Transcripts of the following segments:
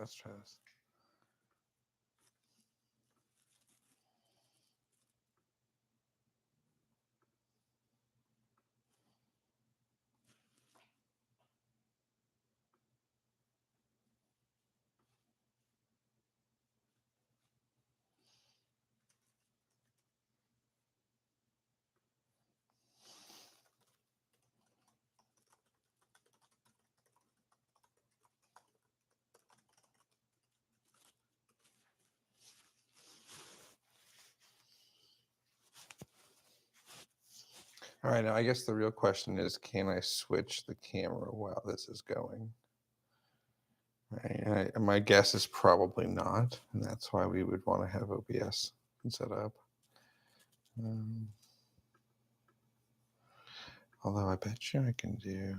let's try this. All right, now I guess the real question is, can I switch the camera while this is going? Right, my guess is probably not, and that's why we would want to have OBS set up. Although I bet you I can do.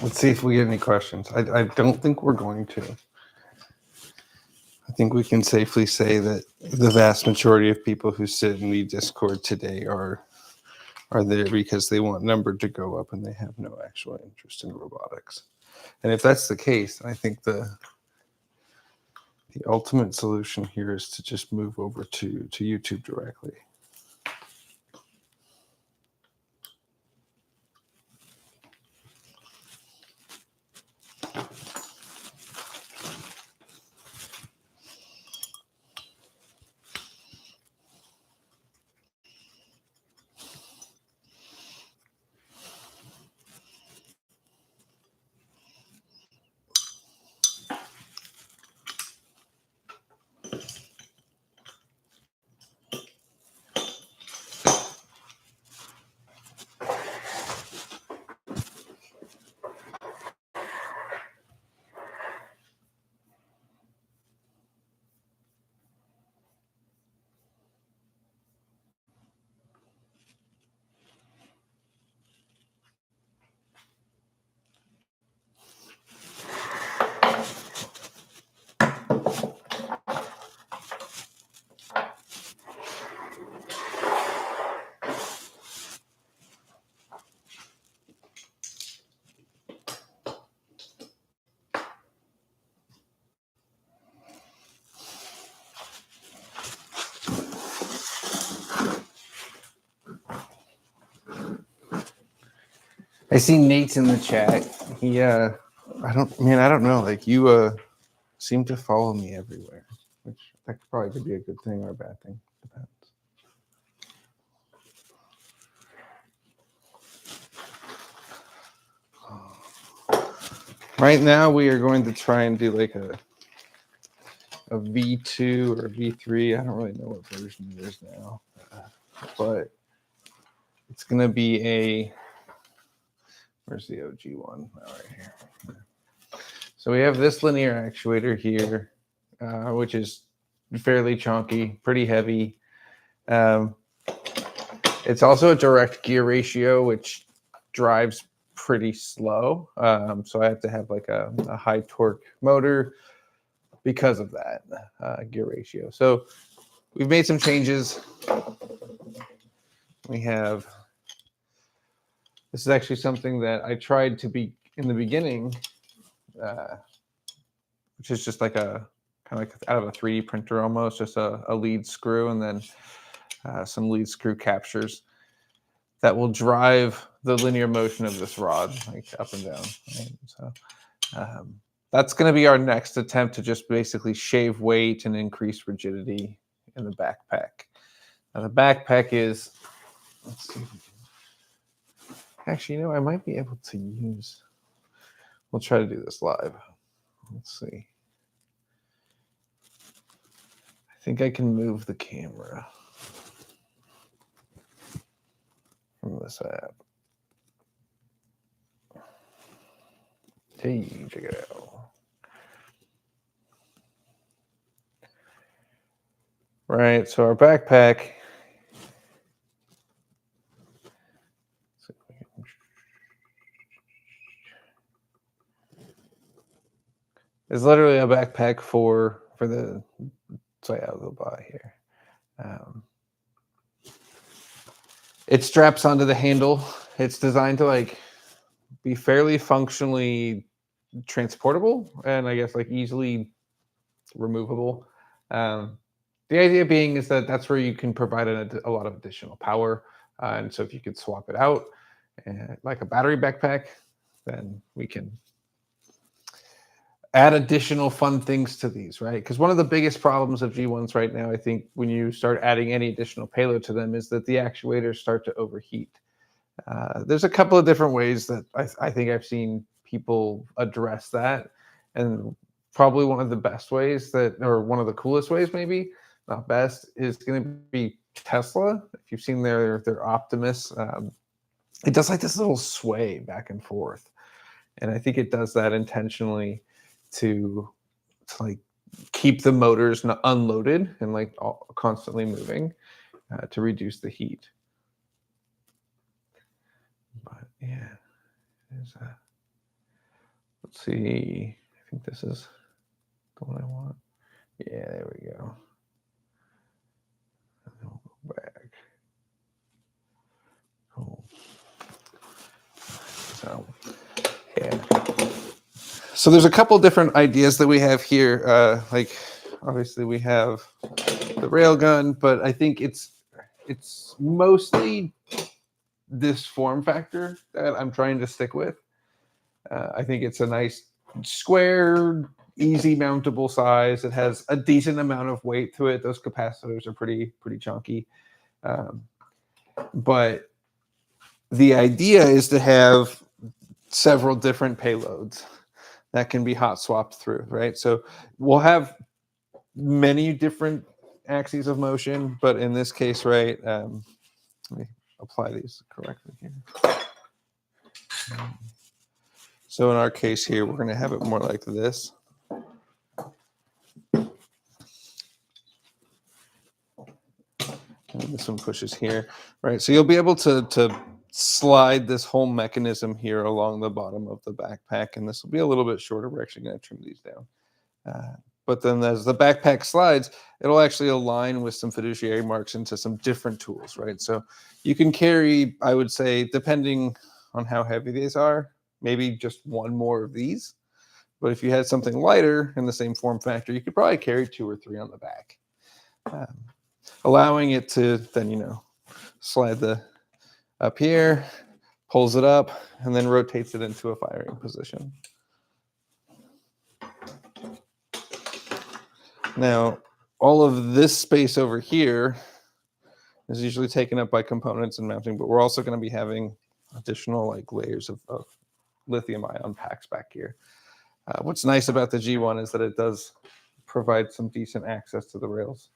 Let's see if we get any questions. I don't think we're going to. I think we can safely say that the vast majority of people who sit in the Discord today are there because they want number to go up and they have no actual interest in robotics. And if that's the case, I think the ultimate solution here is to just move over to YouTube directly. I see Nate's in the chat. He I don't know. Like you seem to follow me everywhere, which that probably could be a good thing or a bad thing. Depends. Right now we are going to try and do like a V2 or V3. I don't really know what version it is now, but it's going to be a, where's the OG one? Oh, right here. So we have this linear actuator here, which is fairly chunky, pretty heavy. It's also a direct gear ratio, which drives pretty slow. So I have to have like a high torque motor because of that gear ratio. So we've made some changes. We have, this is actually something that I tried to be in the beginning, which is just like a kind of like out of a 3D printer almost, just a lead screw and then some lead screw captures that will drive the linear motion of this rod, like up and down. Right? So that's going to be our next attempt to just basically shave weight and increase rigidity in the backpack. Now the backpack is, let's see. Actually, I might be able to use, we'll try to do this live. Let's see. I think I can move the camera from this app. Hey, check it out. Right, so our backpack. Is literally a backpack for the, so yeah, I'll go by here. It straps onto the handle. It's designed to like be fairly functionally transportable and I guess like easily removable. The idea being is that that's where you can provide a lot of additional power. And so if you could swap it out like a battery backpack, then we can add additional fun things to these, right? Because one of the biggest problems of G1s right now, I think, when you start adding any additional payload to them is that the actuators start to overheat. There's a couple of different ways that I think I've seen people address that. And probably one of the best ways that, or one of the coolest ways maybe, not best, is going to be Tesla. If you've seen their Optimus, it does like this little sway back and forth. And I think it does that intentionally to like keep the motors unloaded and like constantly moving to reduce the heat. But yeah, there's a, let's see, I think this is the one I want. Yeah, there we go. And then we'll go back. Cool. So yeah. So there's a couple different ideas that we have here. Like obviously we have the railgun, but I think it's mostly this form factor that I'm trying to stick with. I think it's a nice square, easy mountable size. It has a decent amount of weight to it. Those capacitors are pretty chunky. But the idea is to have several different payloads that can be hot swapped through, right? So we'll have many different axes of motion, but in this case, right, let me apply these correctly here. So in our case here, we're going to have it more like this. And this one pushes here, right? So you'll be able to slide this whole mechanism here along the bottom of the backpack, and this will be a little bit shorter. We're actually going to trim these down. But then as the backpack slides, it'll actually align with some fiduciary marks into some different tools, right? So you can carry, I would say, depending on how heavy these are, maybe just one more of these. But if you had something lighter in the same form factor, you could probably carry 2 or 3 on the back, allowing it to then, slide up here, pulls it up, and then rotates it into a firing position. Now, all of this space over here is usually taken up by components and mounting, but we're also going to be having additional like layers of lithium ion packs back here. What's nice about the G1 is that it does provide some decent access to the rails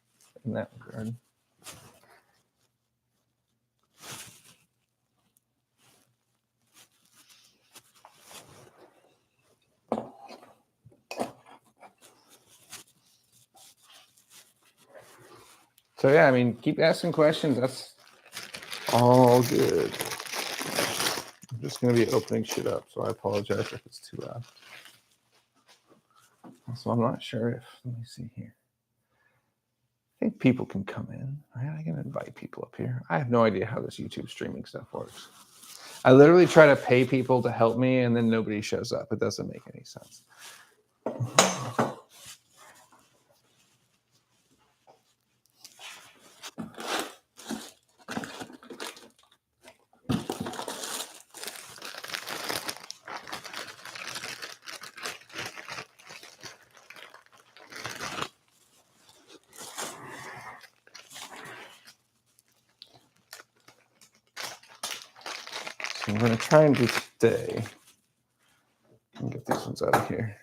in that regard. So yeah, I mean, keep asking questions. That's all good. I'm just going to be opening shit up, so I apologize if it's too loud. So I'm not sure if, let me see here. I think people can come in, right? I can invite people up here. I have no idea how this YouTube streaming stuff works. I literally try to pay people to help me, and then nobody shows up. It doesn't make any sense. So I'm going to try and do today. And get these ones out of here.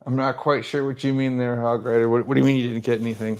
I'm not quite sure what you mean there, Hog Rider. What do you mean you didn't get anything?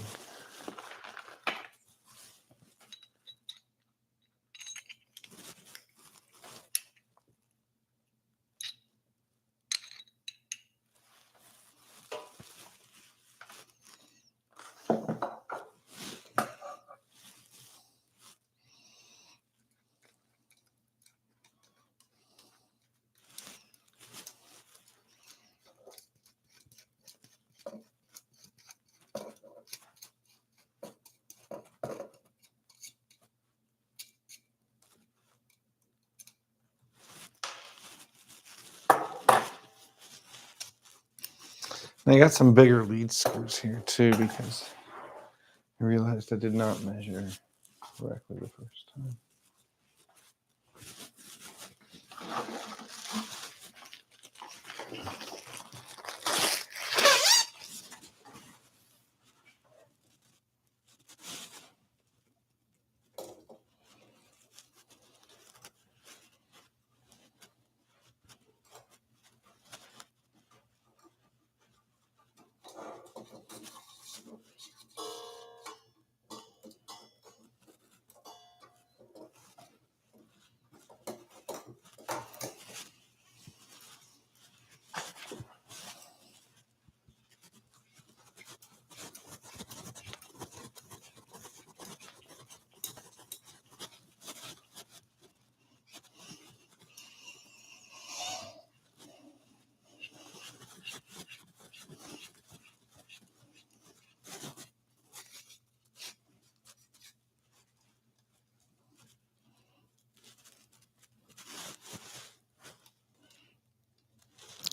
I got some bigger lead screws here too because I realized I did not measure correctly the first time.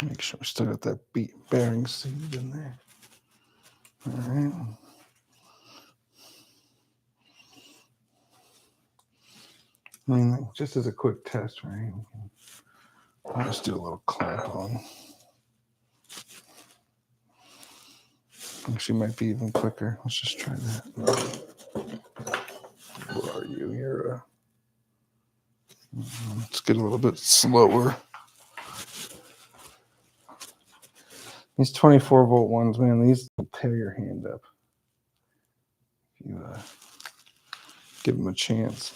Make sure we still got that bearing seated in there. All right. I mean, just as a quick test, right? I'll just do a little clamp on. Actually, might be even quicker. Let's just try that. Where are you? You're let's get a little bit slower. These 24-volt ones, man, these will tear your hand up if you give them a chance.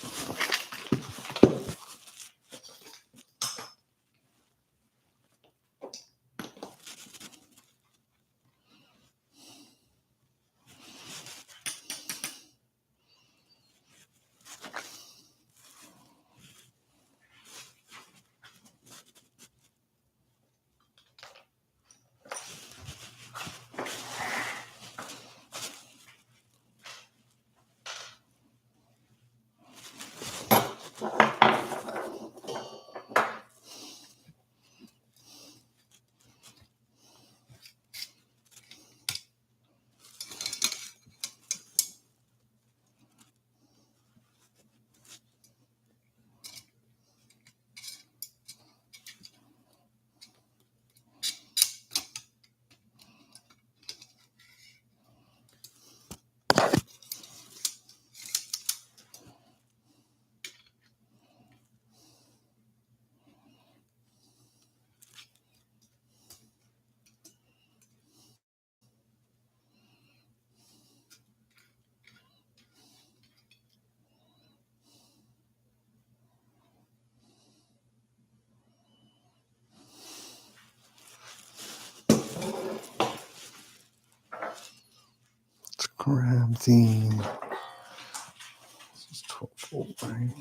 grab the. This is 12 volt, right?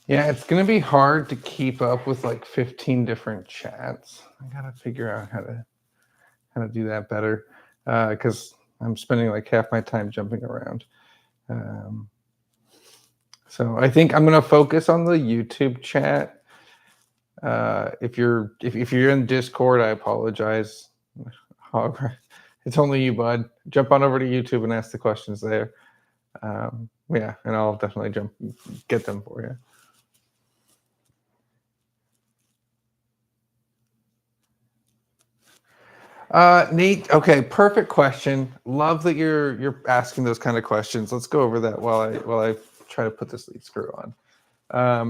Yeah, it's gonna be hard to keep up with like 15 different chats. I gotta figure out how to do that better because I'm spending like half my time jumping around. Um, so I think I'm gonna focus on the YouTube chat. If you're in Discord, I apologize. However, it's only you, bud. Jump on over to YouTube and ask the questions there. Yeah, and I'll definitely get them for you. Nate, okay, perfect question. Love that you're asking those kind of questions. Let's go over that while I try to put this lead screw on.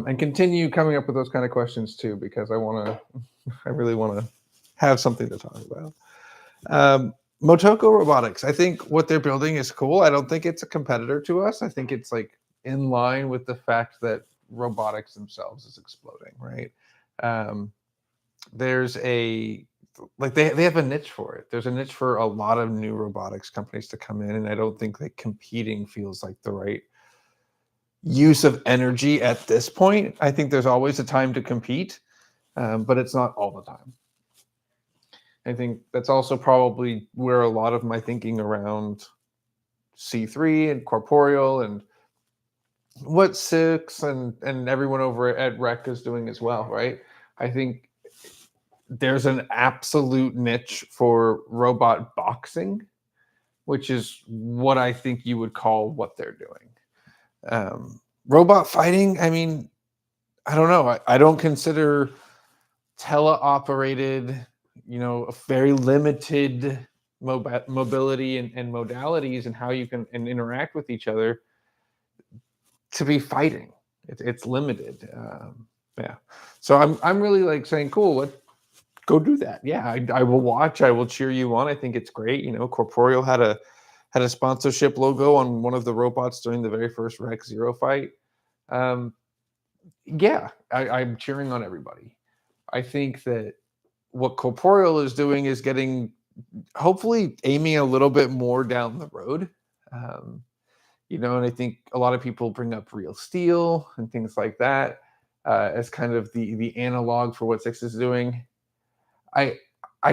And continue coming up with those kind of questions too, because I really want to have something to talk about. Motoko Robotics. I think what they're building is cool. I don't think it's a competitor to us. I think it's like in line with the fact that robotics themselves is exploding, right? There's a like they have a niche for it. There's a niche for a lot of new robotics companies to come in, and I don't think that competing feels like the right use of energy at this point. I think there's always a time to compete, but it's not all the time. I think that's also probably where a lot of my thinking around C3 and Corporeal and what Six and everyone over at Rec is doing as well, right? I think there's an absolute niche for robot boxing, which is what I think you would call what they're doing. Robot fighting, I mean, I don't know. I don't consider teleoperated, a very limited mobility and modalities and how you can interact with each other to be fighting. It's limited. Yeah. So I'm really like saying, cool, let's go do that. Yeah, I will watch. I will cheer you on. I think it's great. Corporeal had a sponsorship logo on one of the robots during the very first Rec Zero fight. Yeah, I'm cheering on everybody. I think that what Corporeal is doing is hopefully aiming a little bit more down the road. And I think a lot of people bring up Real Steel and things like that as kind of the analog for what Six is doing. I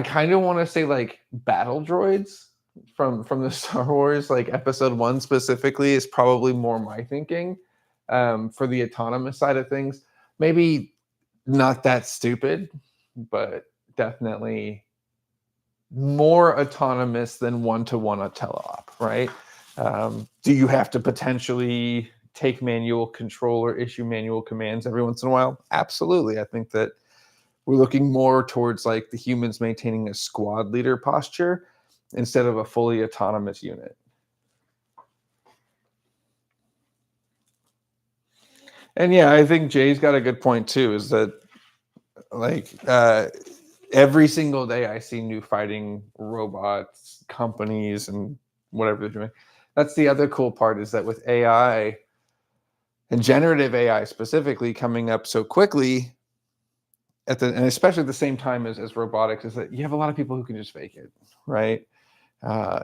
kind of want to say like battle droids from the Star Wars, like Episode 1 specifically, is probably more my thinking for the autonomous side of things. Maybe not that stupid, but definitely more autonomous than one-to-one a teleop, right? Do you have to potentially take manual control or issue manual commands every once in a while? Absolutely. I think that we're looking more towards like the humans maintaining a squad leader posture instead of a fully autonomous unit. And yeah, I think Jay's got a good point too, is that like every single day I see new fighting robots, companies, and whatever they're doing. That's the other cool part, is that with AI and generative AI specifically coming up so quickly, and especially at the same time as robotics, is that you have a lot of people who can just fake it, right?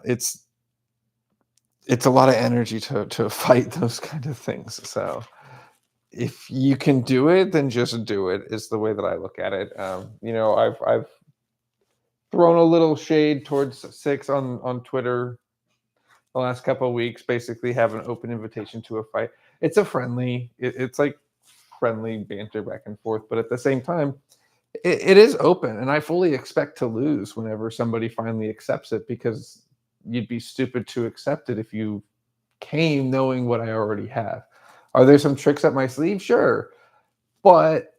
It's a lot of energy to fight those kind of things. So if you can do it, then just do it, is the way that I look at it. I've thrown a little shade towards Six on Twitter the last couple of weeks. Basically, have an open invitation to a fight. It's it's like friendly banter back and forth, but at the same time, it is open, and I fully expect to lose whenever somebody finally accepts it, because you'd be stupid to accept it if you came knowing what I already have. Are there some tricks up my sleeve? Sure. But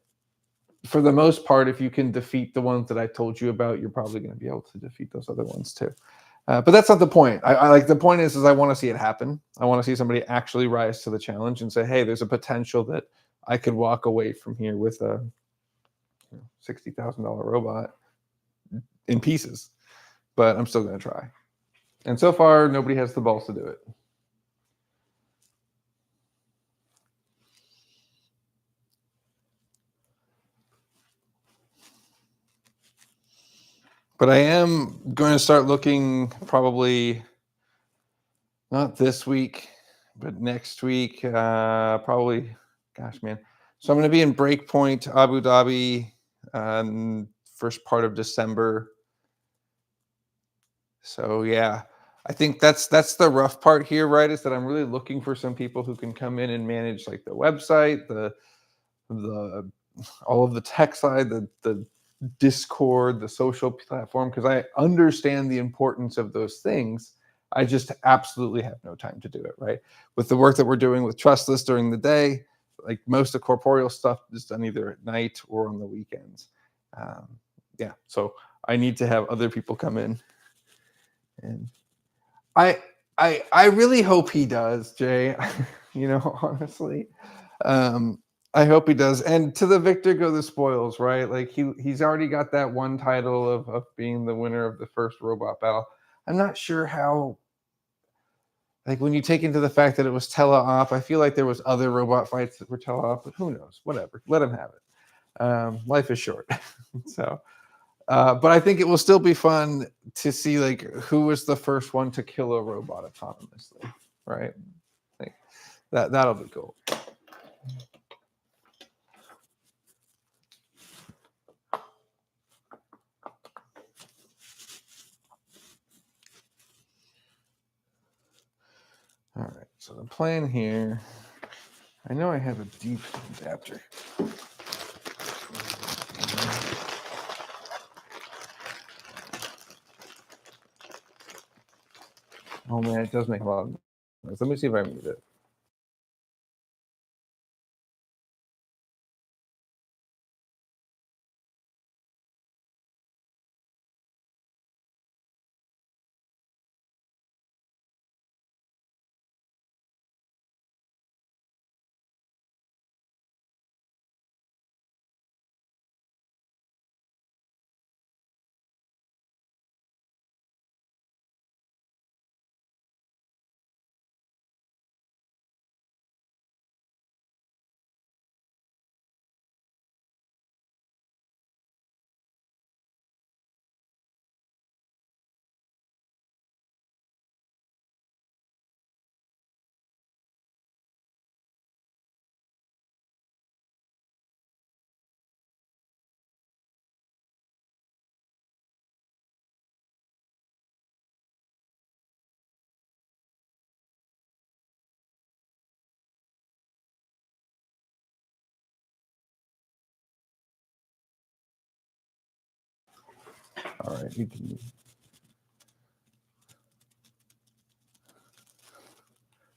for the most part, if you can defeat the ones that I told you about, you're probably going to be able to defeat those other ones too. But that's not the point. I like the point is I want to see it happen. I want to see somebody actually rise to the challenge and say, hey, there's a potential that I could walk away from here with a $60,000 robot in pieces, but I'm still going to try. And so far, nobody has the balls to do it. But I am going to start looking probably not this week, but next week, probably, gosh, man. So I'm going to be in Breakpoint, Abu Dhabi, first part of December. So yeah, I think that's the rough part here, right? Is that I'm really looking for some people who can come in and manage like the website, the all of the tech side, the Discord, the social platform, because I understand the importance of those things. I just absolutely have no time to do it, right? With the work that we're doing with Trustless during the day, like most of corporeal stuff is done either at night or on the weekends. Yeah, so I need to have other people come in, and I really hope he does, Jay. Honestly. I hope he does. And to the victor go the spoils, right? Like he's already got that one title of being the winner of the first robot battle. I'm not sure how, like when you take into the fact that it was teleop, I feel like there was other robot fights that were teleop, but who knows? Whatever. Let him have it. Life is short. So but I think it will still be fun to see like who was the first one to kill a robot autonomously, right? Like that'll be cool. All right, so the plan here, I know I have a deep adapter. Oh man, it does make a lot of noise. Let me see if I mute it. All right, you can.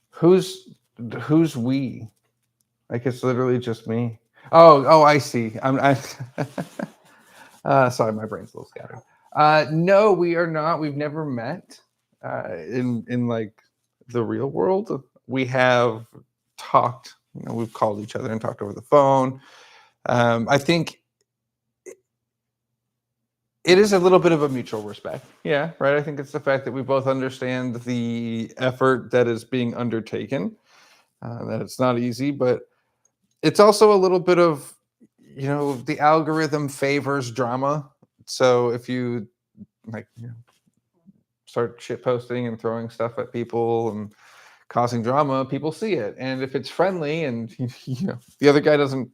Who's we? Like it's literally just me. Oh, I see. Sorry, my brain's a little scattered. No, we are not. We've never met in like the real world. We have talked. We've called each other and talked over the phone. I think it is a little bit of a mutual respect. Yeah, right. I think it's the fact that we both understand the effort that is being undertaken. That it's not easy, but it's also a little bit of the algorithm favors drama. So if you like start shit posting and throwing stuff at people and causing drama, people see it. And if it's friendly and the other guy doesn't,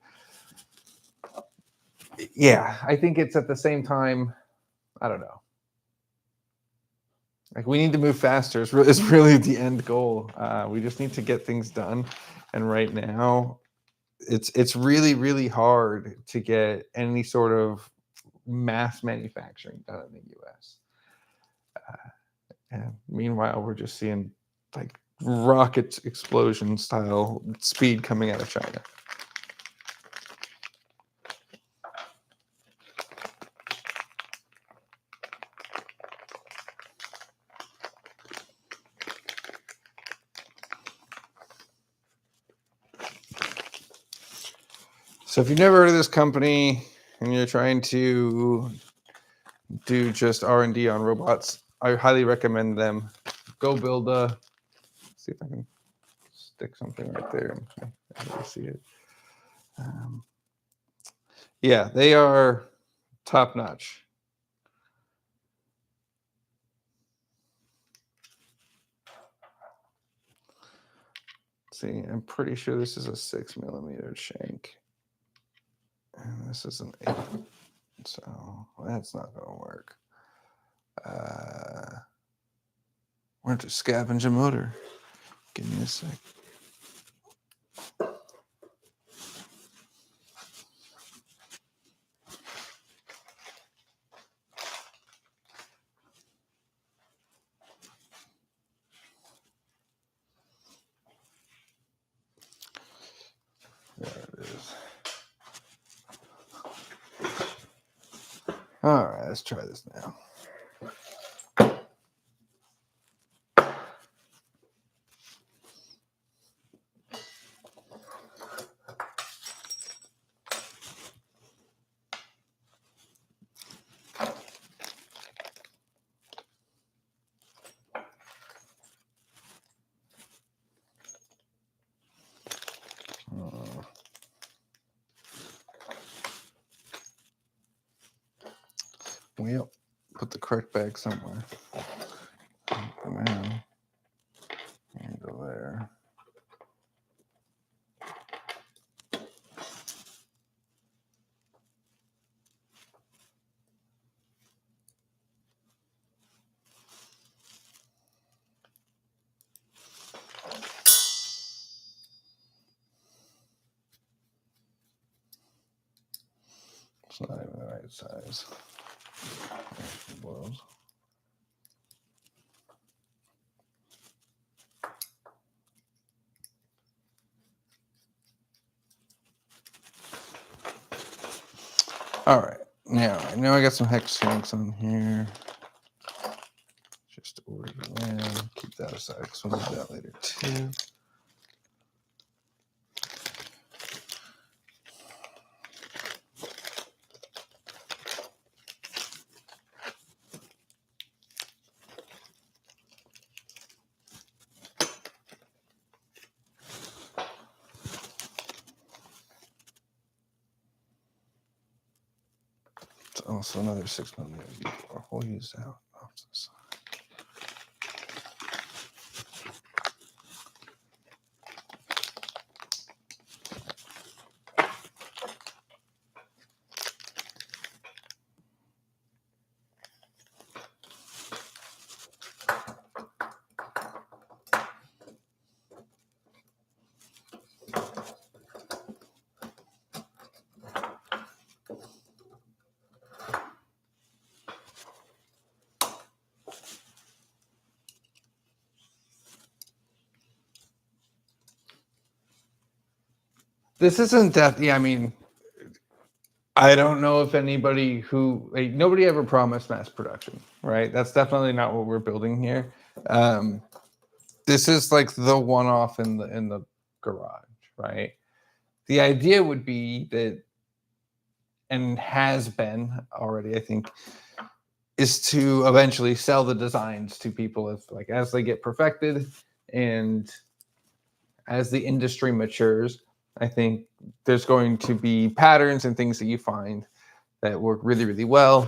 yeah, I think it's at the same time, I don't know. Like we need to move faster is really the end goal. We just need to get things done. And right now, it's really, really hard to get any sort of mass manufacturing done in the US. And meanwhile, we're just seeing like rocket explosion style speed coming out of China. So if you've never heard of this company and you're trying to do just R&D on robots, I highly recommend them. Go build a, see if I can stick something right there. I don't see it. Yeah, they are top notch. See, I'm pretty sure this is a 6mm shank. And this is an 8. So that's not going to work. We're to scavenge a motor. Give me a sec. There it is. All right, let's try this now. Well, put the correct bag somewhere. Come in. And go there. It's not even the right size. Blows. All right, now I know I got some hex shanks on here. Just to order you in. Keep that aside because we'll need that later too. It's also another 6mm before. We'll use that off to the side. This isn't that. Yeah, I mean, I don't know if anybody who nobody ever promised mass production, right? That's definitely not what we're building here. This is like the one-off in the garage, right? The idea would be that, and has been already, I think, is to eventually sell the designs to people as they get perfected and as the industry matures. I think there's going to be patterns and things that you find that work really, really well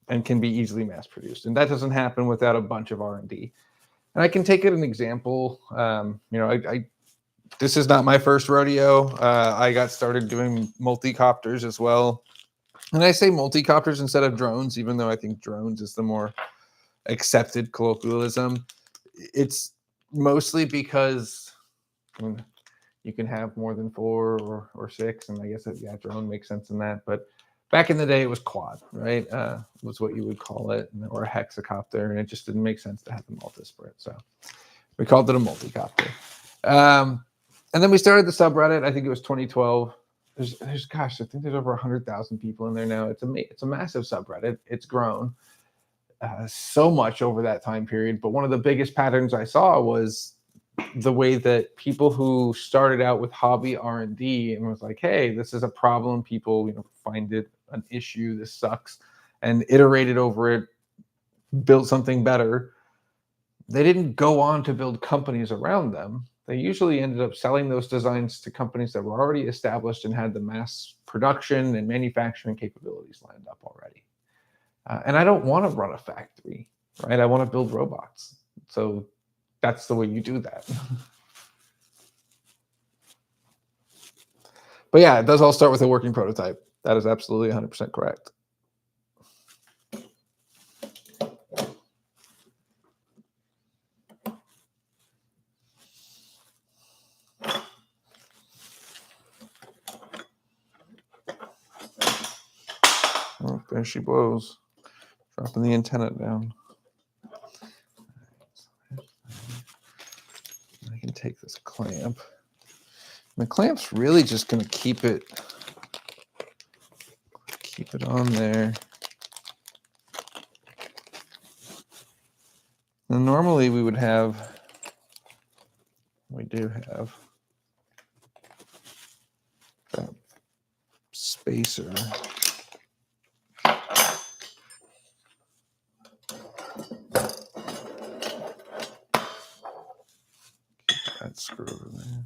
and can be easily mass produced. And that doesn't happen without a bunch of R&D. And I can take it an example. This is not my first rodeo. I got started doing multi-copters as well. And I say multi-copters instead of drones, even though I think drones is the more accepted colloquialism. It's mostly because you can have more than 4 or 6, and I guess drone makes sense in that. But back in the day, it was quad, right? Was what you would call it, or a hexacopter, and it just didn't make sense to have them all disparate. So we called it a multicopter. And then we started the subreddit. I think it was 2012. There's gosh, I think there's over 100,000 people in there now. It's a massive subreddit. It's grown so much over that time period. But one of the biggest patterns I saw was the way that people who started out with hobby R&D and was like, hey, this is a problem. People, find it an issue. This sucks, and iterated over it, built something better. They didn't go on to build companies around them. They usually ended up selling those designs to companies that were already established and had the mass production and manufacturing capabilities lined up already. And I don't want to run a factory, right? I want to build robots. So that's the way you do that. But yeah, it does all start with a working prototype. That is absolutely 100% correct. Oh, there she blows. Dropping the antenna down. I can take this clamp. The clamp's really just going to keep it on there. And normally we do have that spacer. That screw over there.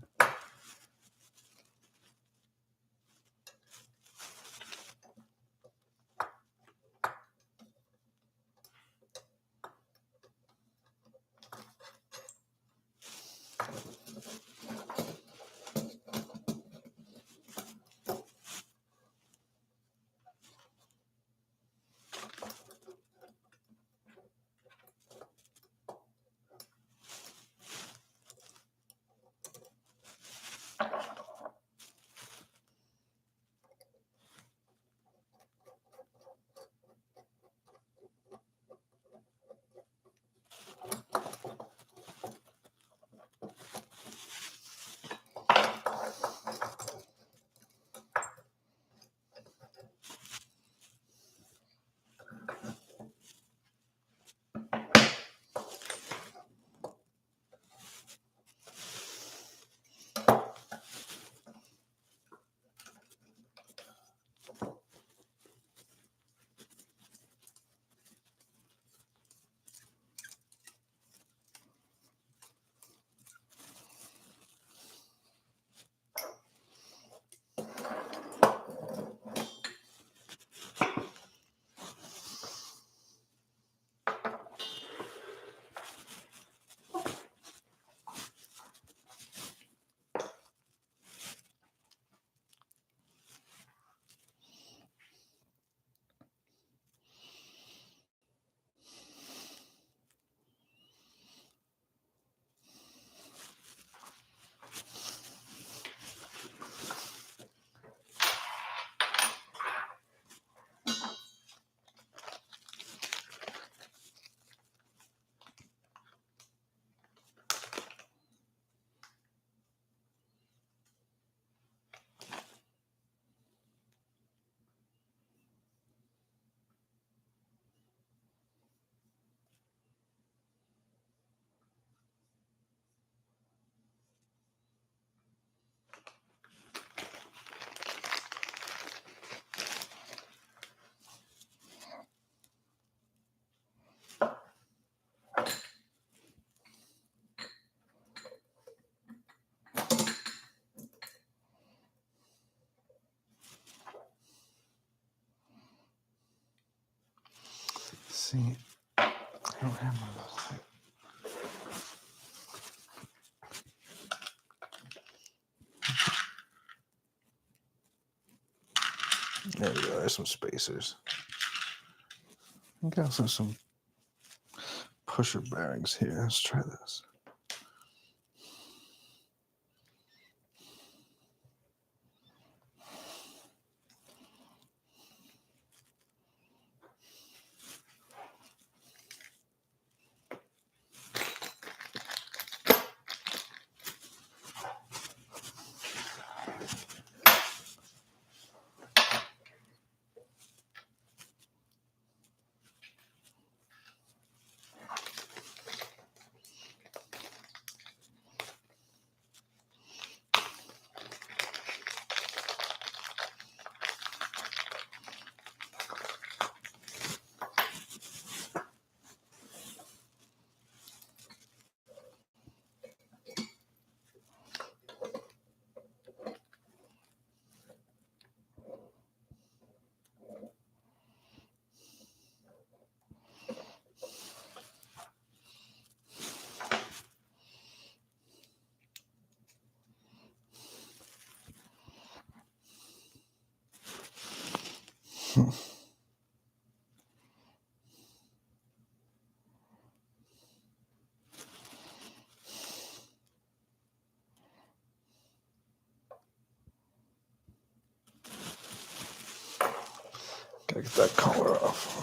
See, I don't have one of those. There we go. There's some spacers. I think also some pusher bearings here. Let's try this. Gotta get that color off.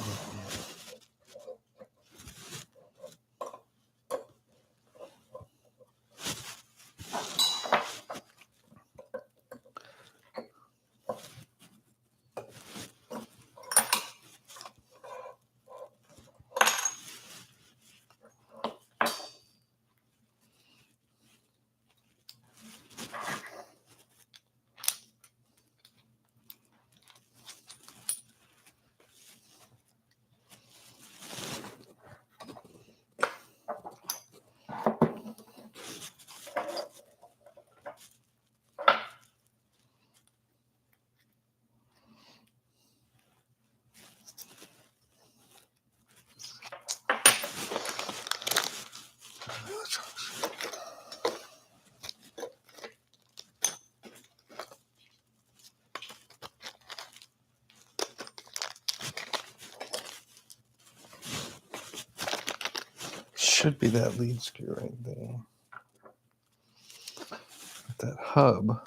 Should be that lead screw right there. That hub.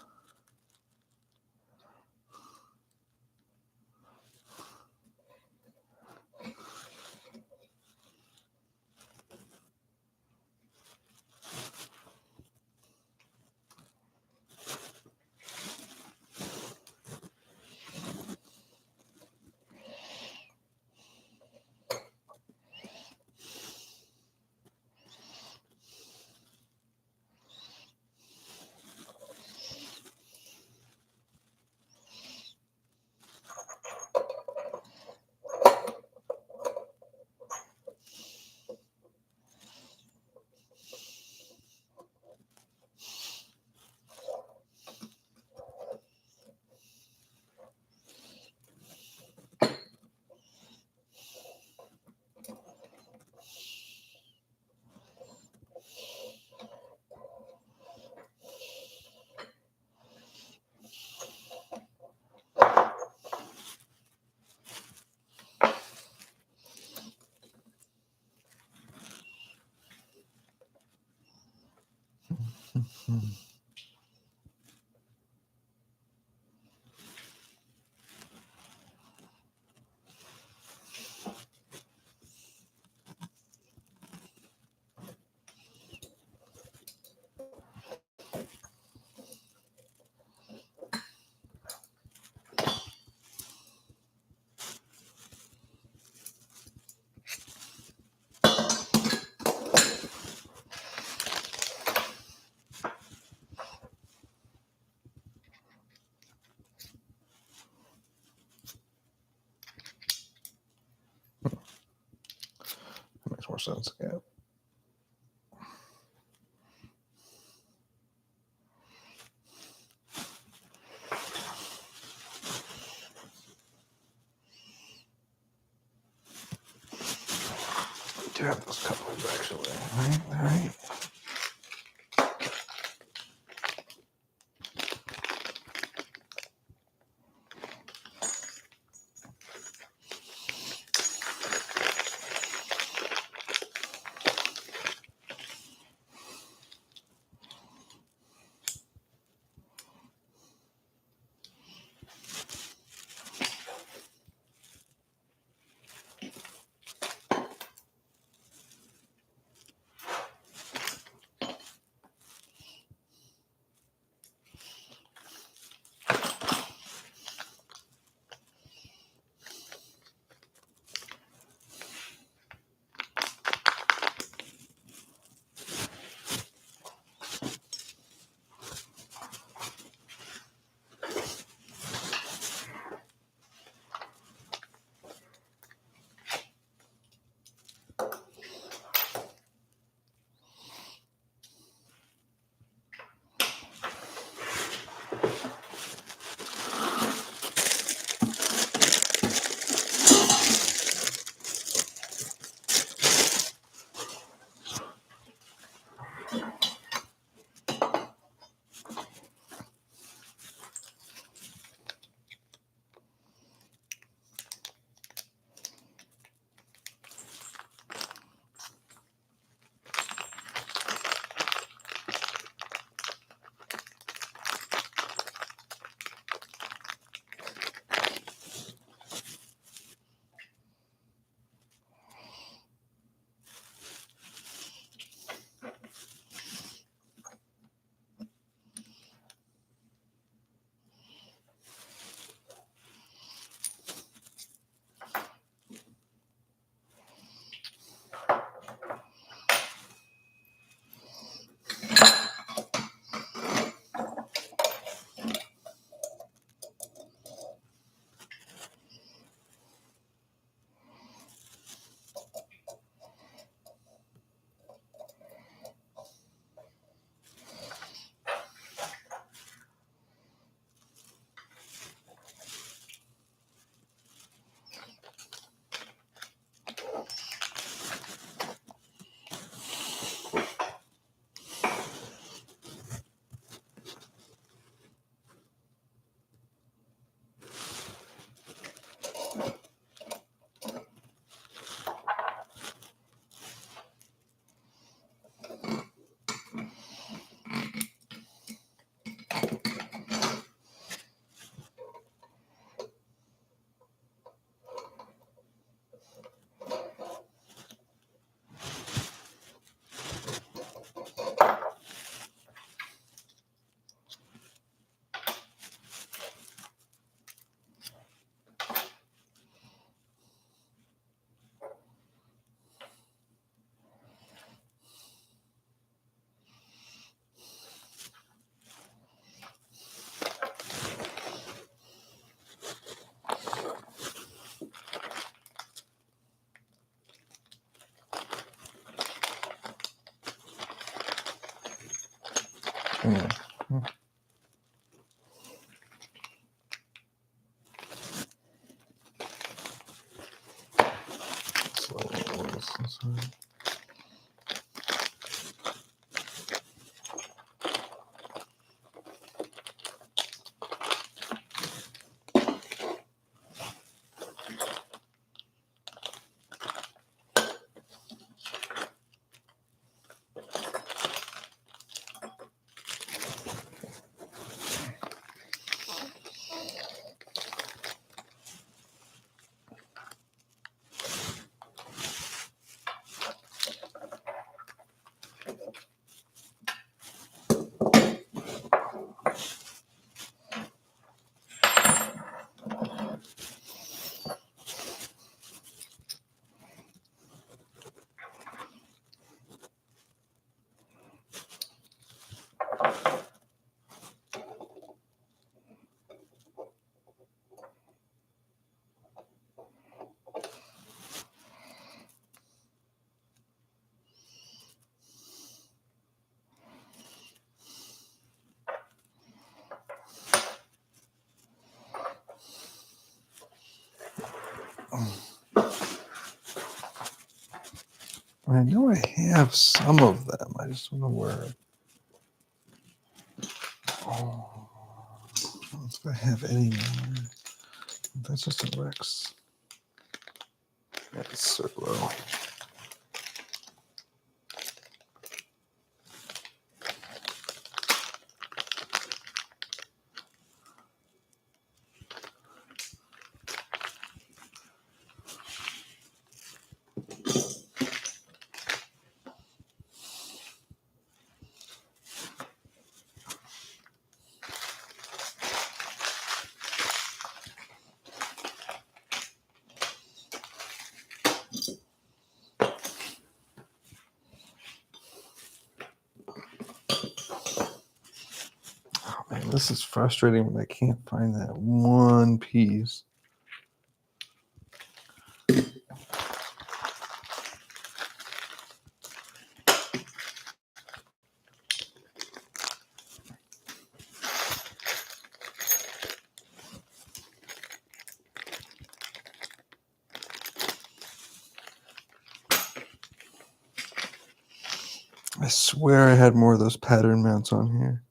That makes more sense. Yeah. We do have those couplers actually. All right. Yeah. I know I have some of them. I just don't know where. Oh, I don't know if I have any more. That's just a Rex. That's so low. Oh man, this is frustrating when I can't find that one piece. I swear I had more of those pattern mounts on here.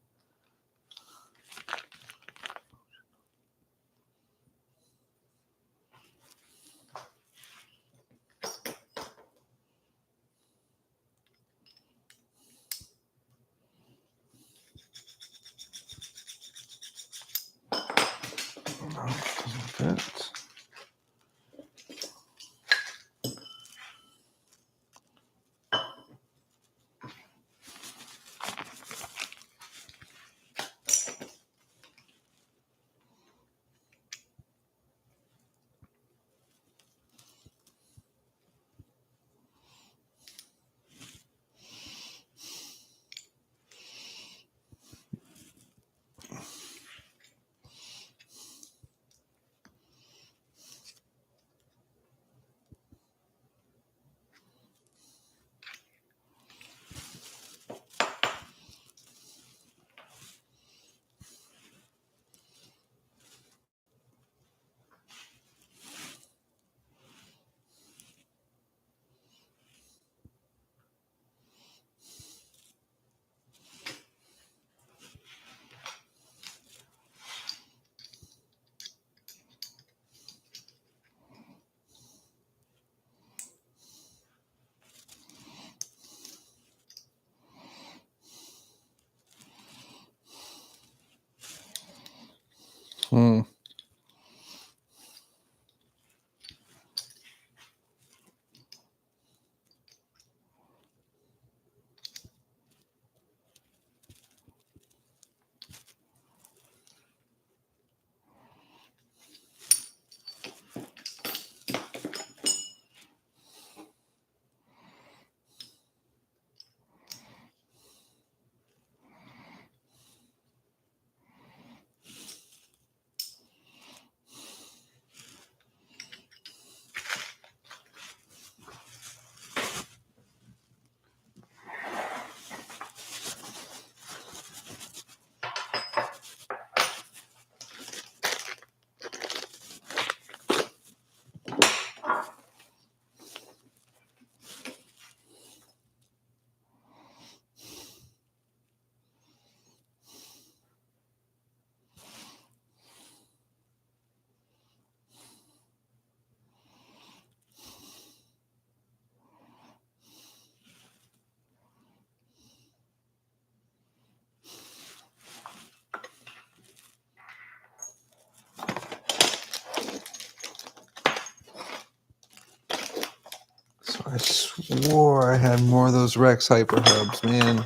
No, doesn't fit. Hmm. I swore I had more of those Rex Hyper Hubs, man.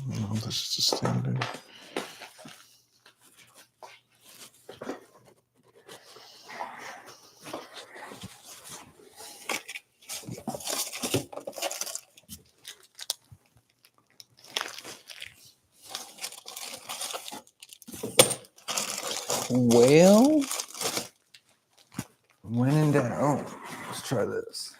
No, this is a standard. Well, when in doubt, let's try this.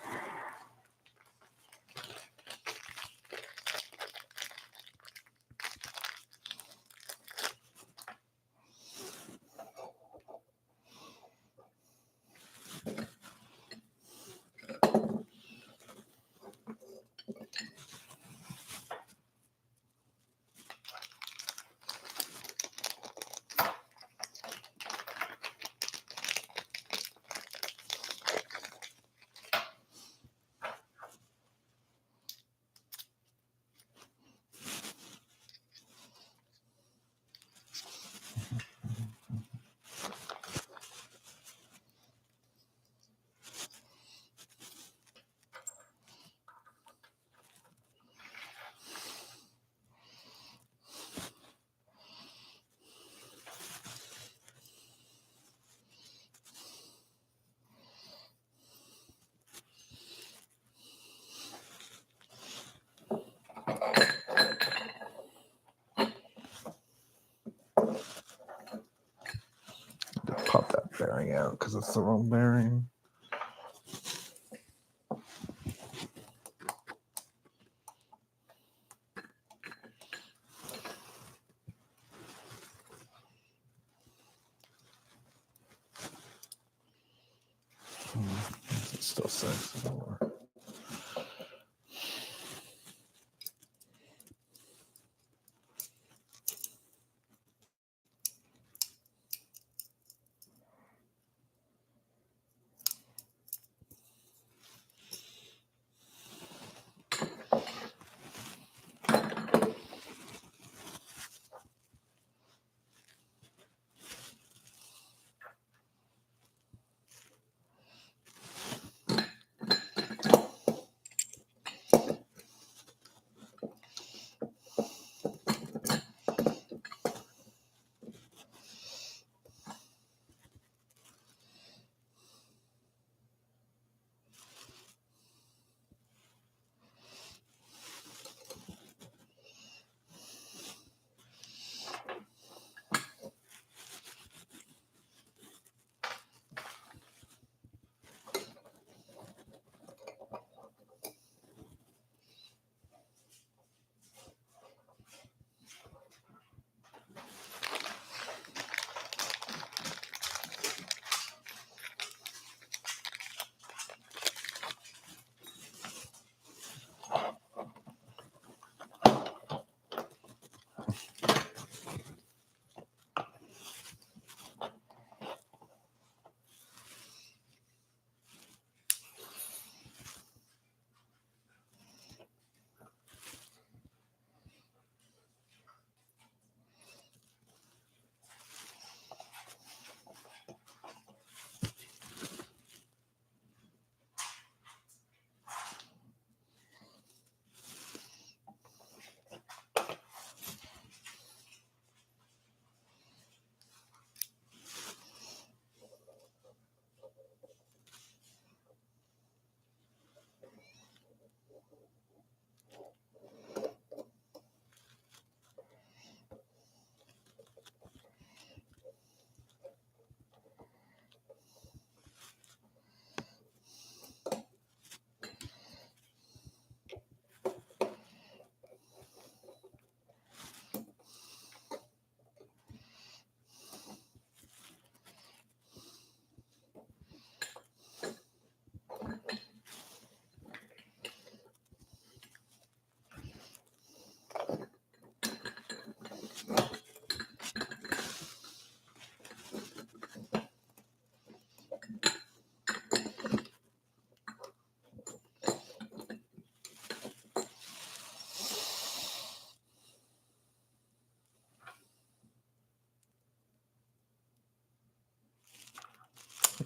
Pop that bearing out because it's the wrong bearing. It still says it won't work.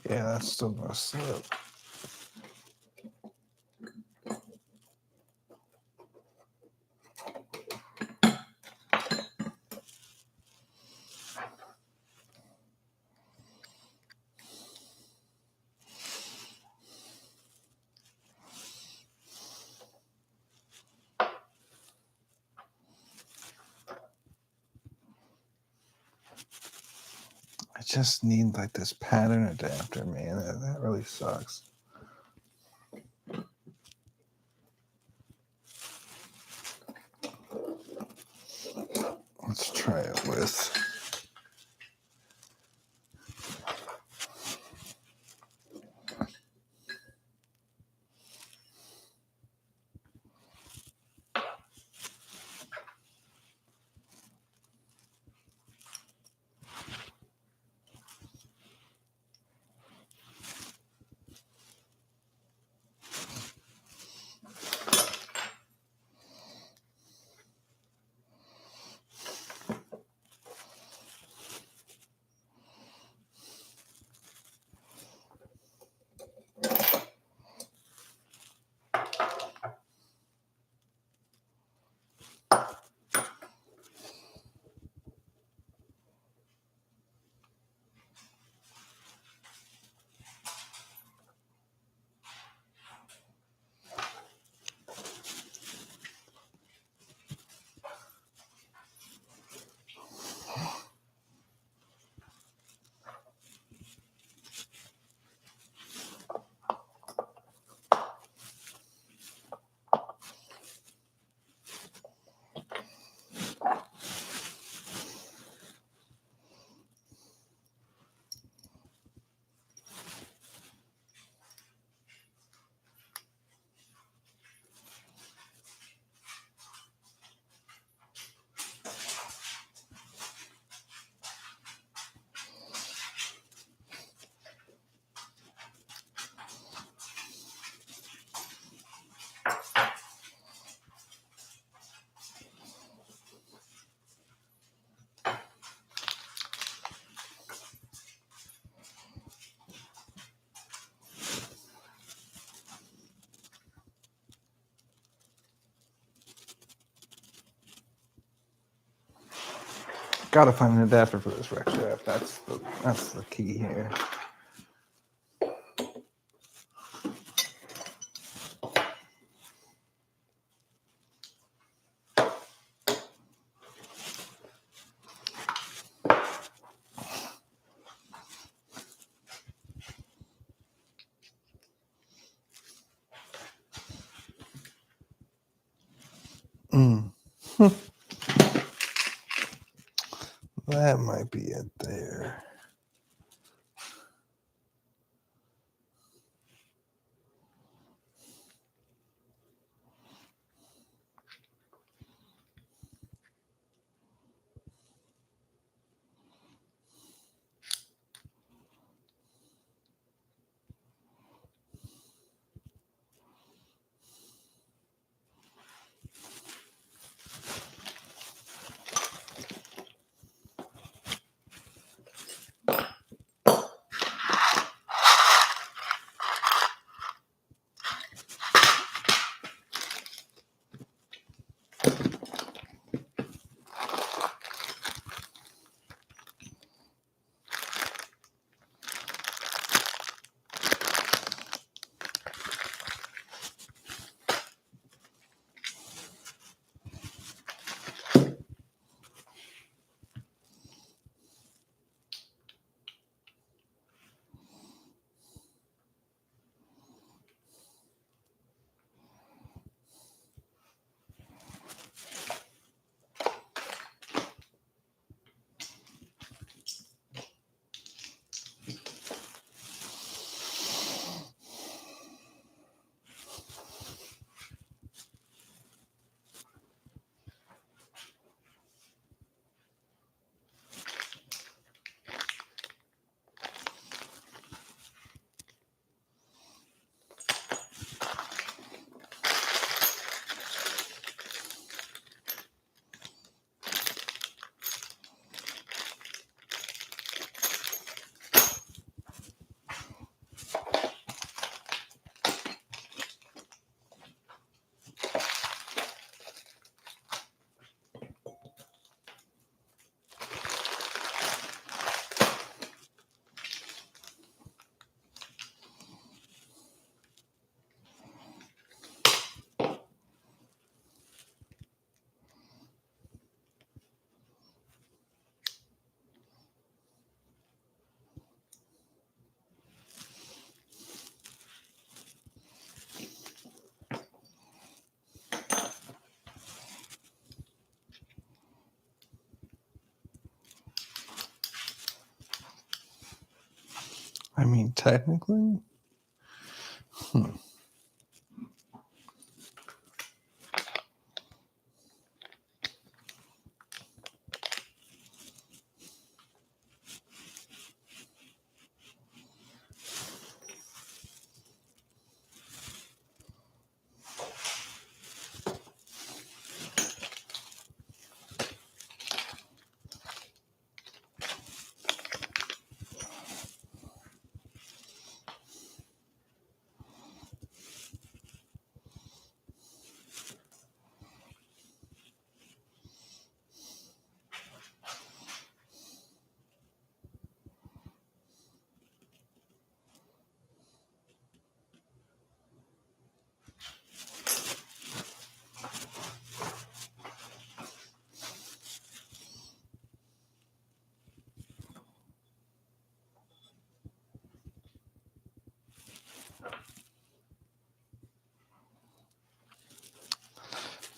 Yeah, that's still gonna slip. I just need like this pattern adapter, man. That really sucks. Let's try it with. Gotta find an adapter for this Rex shaft. That's the key here. Mm. That might be it there. I mean, technically.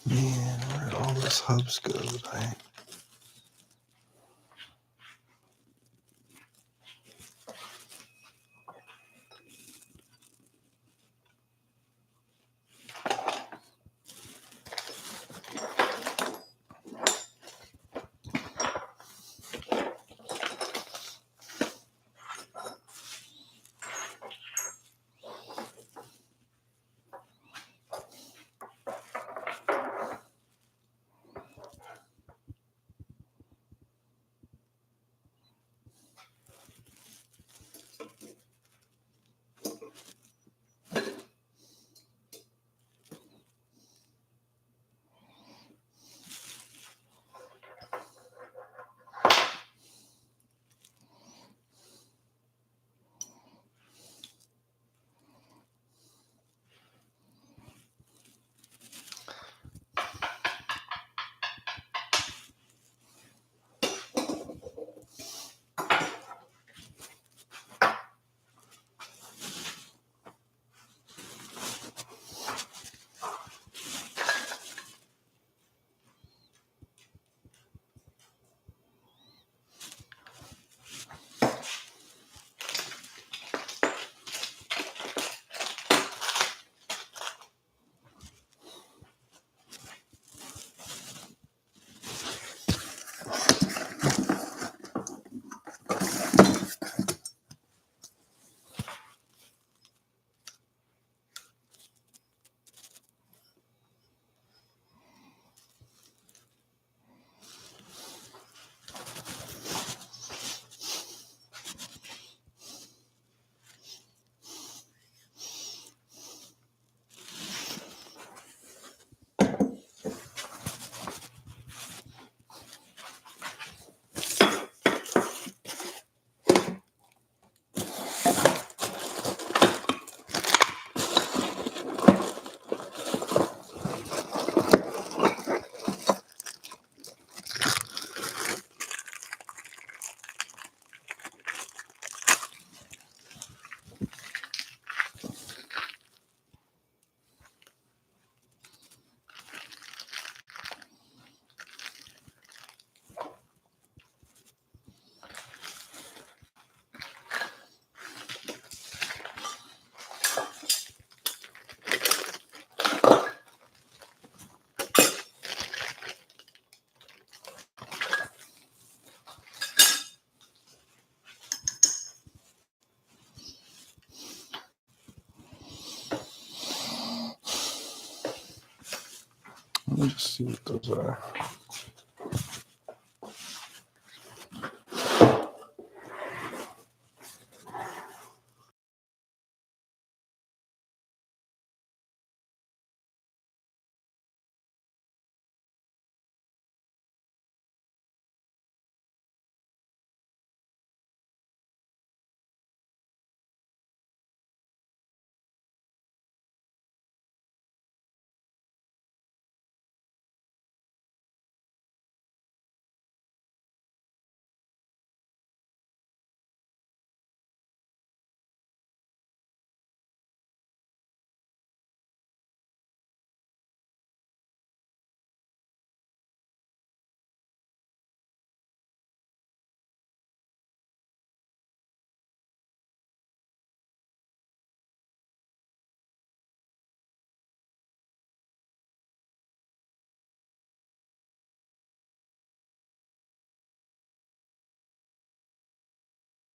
Man, where did all those hubs go? Right? Let me just see what those are.